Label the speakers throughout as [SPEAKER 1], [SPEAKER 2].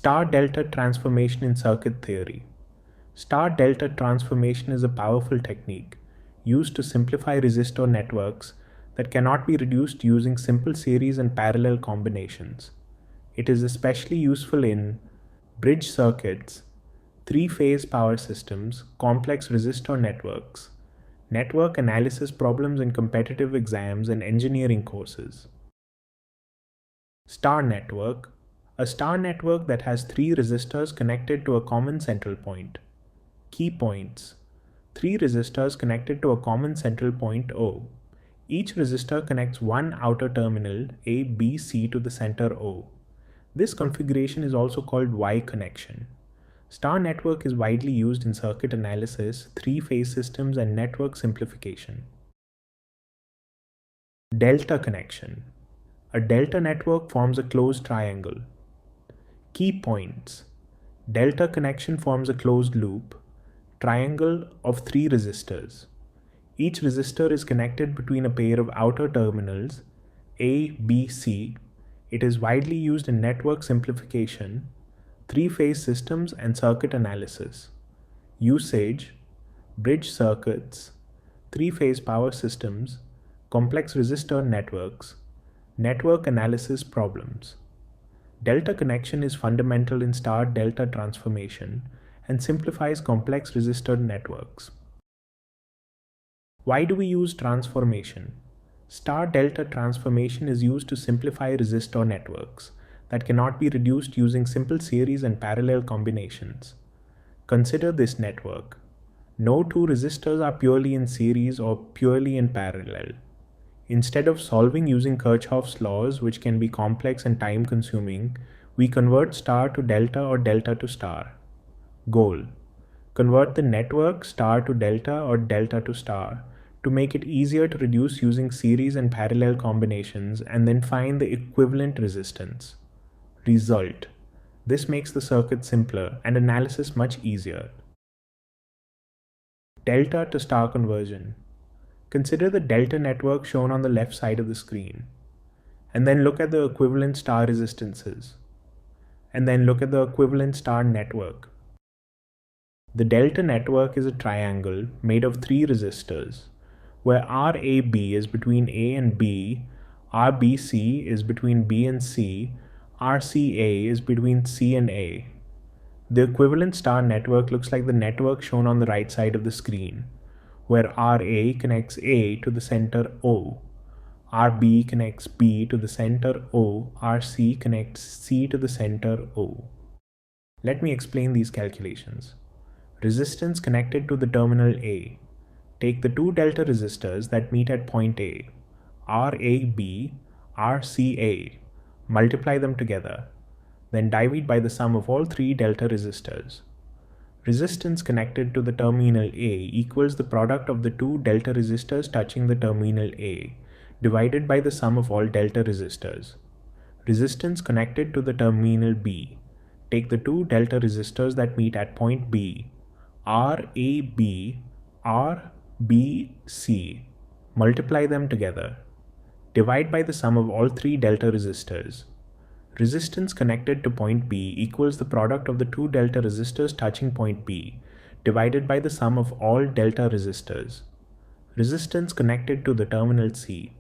[SPEAKER 1] Star-delta transformation in circuit theory. Star-delta transformation is a powerful technique used to simplify resistor networks that cannot be reduced using simple series and parallel combinations. It is especially useful in bridge circuits, three-phase power systems, complex resistor networks, network analysis problems in competitive exams and engineering courses. Star network. A star network that has three resistors connected to a common central point. Key points. Three resistors connected to a common central point O. Each resistor connects one outer terminal A, B, C to the center O. This configuration is also called Y connection. Star network is widely used in circuit analysis, three-phase systems, and network simplification. Delta connection. A delta network forms a closed triangle. Key points. Delta connection forms a closed loop, triangle of three resistors. Each resistor is connected between a pair of outer terminals, A, B, C. It is widely used in network simplification, three-phase systems, and circuit analysis. Usage: bridge circuits, three-phase power systems, complex resistor networks, network analysis problems. Delta connection is fundamental in star-delta transformation and simplifies complex resistor networks. Why do we use transformation? Star-delta transformation is used to simplify resistor networks that cannot be reduced using simple series and parallel combinations. Consider this network. No two resistors are purely in series or purely in parallel. Instead of solving using Kirchhoff's laws, which can be complex and time-consuming, we convert star to delta or delta to star. Goal: convert the network star to delta or delta to star to make it easier to reduce using series and parallel combinations, and then find the equivalent resistance. Result: this makes the circuit simpler and analysis much easier. Delta to star conversion. Consider the delta network shown on the left side of the screen, and then look at the equivalent star resistances, and then look at the equivalent star network. The delta network is a triangle made of three resistors, where RAB is between A and B, RBC is between B and C, RCA is between C and A. The equivalent star network looks like the network shown on the right side of the screen, where RA connects A to the center O, RB connects B to the center O, RC connects C to the center O. Let me explain these calculations. Resistance connected to the terminal A. Take the two delta resistors that meet at point A, RAB, RCA, multiply them together, then divide by the sum of all three delta resistors. Resistance connected to the terminal A equals the product of the two delta resistors touching the terminal A, divided by the sum of all delta resistors. Resistance connected to the terminal B. Take the two delta resistors that meet at point B, RAB, RBC, multiply them together. Divide by the sum of all three delta resistors. Resistance connected to point B equals the product of the two delta resistors touching point B, divided by the sum of all delta resistors. Resistance connected to the terminal C.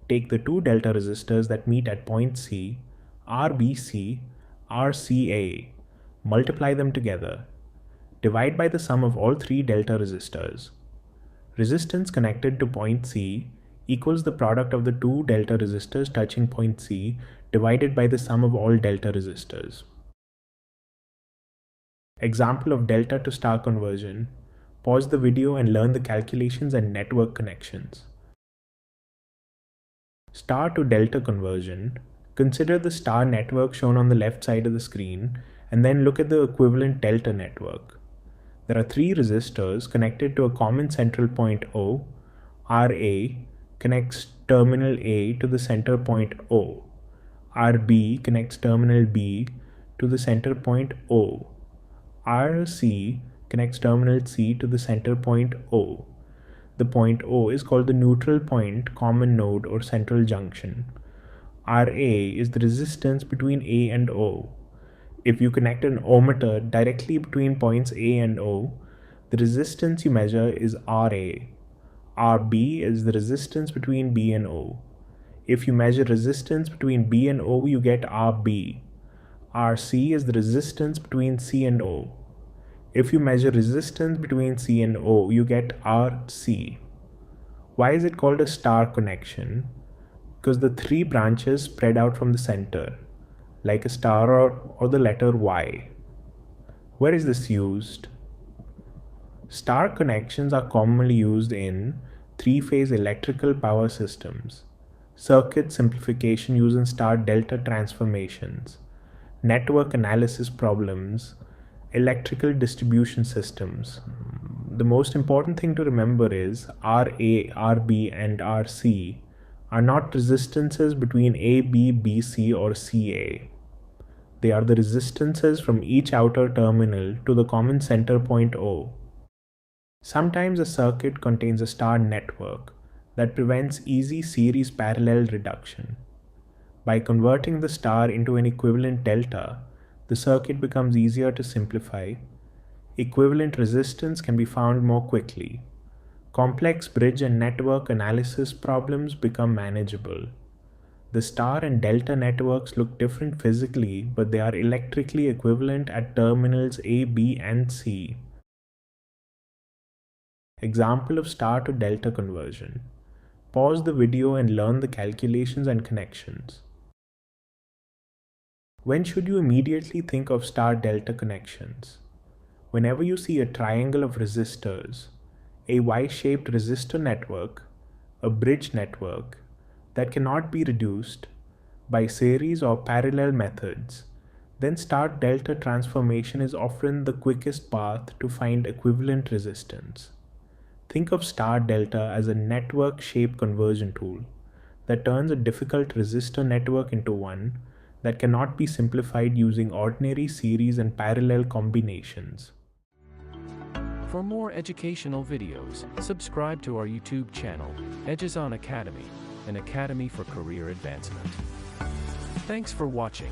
[SPEAKER 1] Take the two delta resistors that meet at point C, RBC, RCA, multiply them together. Divide by the sum of all three delta resistors. Resistance connected to point C equals the product of the two delta resistors touching point C divided by the sum of all delta resistors. Example of delta to star conversion. Pause the video and learn the calculations and network connections. Star to delta conversion. Consider the star network shown on the left side of the screen and then look at the equivalent delta network. There are three resistors connected to a common central point O. RA connects terminal A to the center point O. RB connects terminal B to the center point O. RC connects terminal C to the center point O. The point O is called the neutral point, common node, or central junction. RA is the resistance between A and O. If you connect an ohmmeter directly between points A and O, the resistance you measure is RA. RB is the resistance between B and O. If you measure resistance between B and O, you get RB. RC is the resistance between C and O. If you measure resistance between C and O, you get RC. Why is it called a star connection? Because the three branches spread out from the center, like a star or the letter Y. Where is this used? Star connections are commonly used in three-phase electrical power systems, circuit simplification using star-delta transformations, network analysis problems, electrical distribution systems. The most important thing to remember is RA, RB, and RC are not resistances between AB, BC, or CA. They are the resistances from each outer terminal to the common center point O. Sometimes a circuit contains a star network that prevents easy series parallel reduction. By converting the star into an equivalent delta, the circuit becomes easier to simplify. Equivalent resistance can be found more quickly. Complex bridge and network analysis problems become manageable. The star and delta networks look different physically, but they are electrically equivalent at terminals A, B, and C. Example of star to delta conversion. Pause the video and learn the calculations and connections. When should you immediately think of star-delta connections? Whenever you see a triangle of resistors, a Y-shaped resistor network, a bridge network that cannot be reduced by series or parallel methods, then star-delta transformation is often the quickest path to find equivalent resistance. Think of star-delta as a network-shape conversion tool that turns a difficult resistor network into one that cannot be simplified using ordinary series and parallel combinations.
[SPEAKER 2] For more educational videos, subscribe to our YouTube channel, Edges on Academy, an academy for career advancement. Thanks for watching.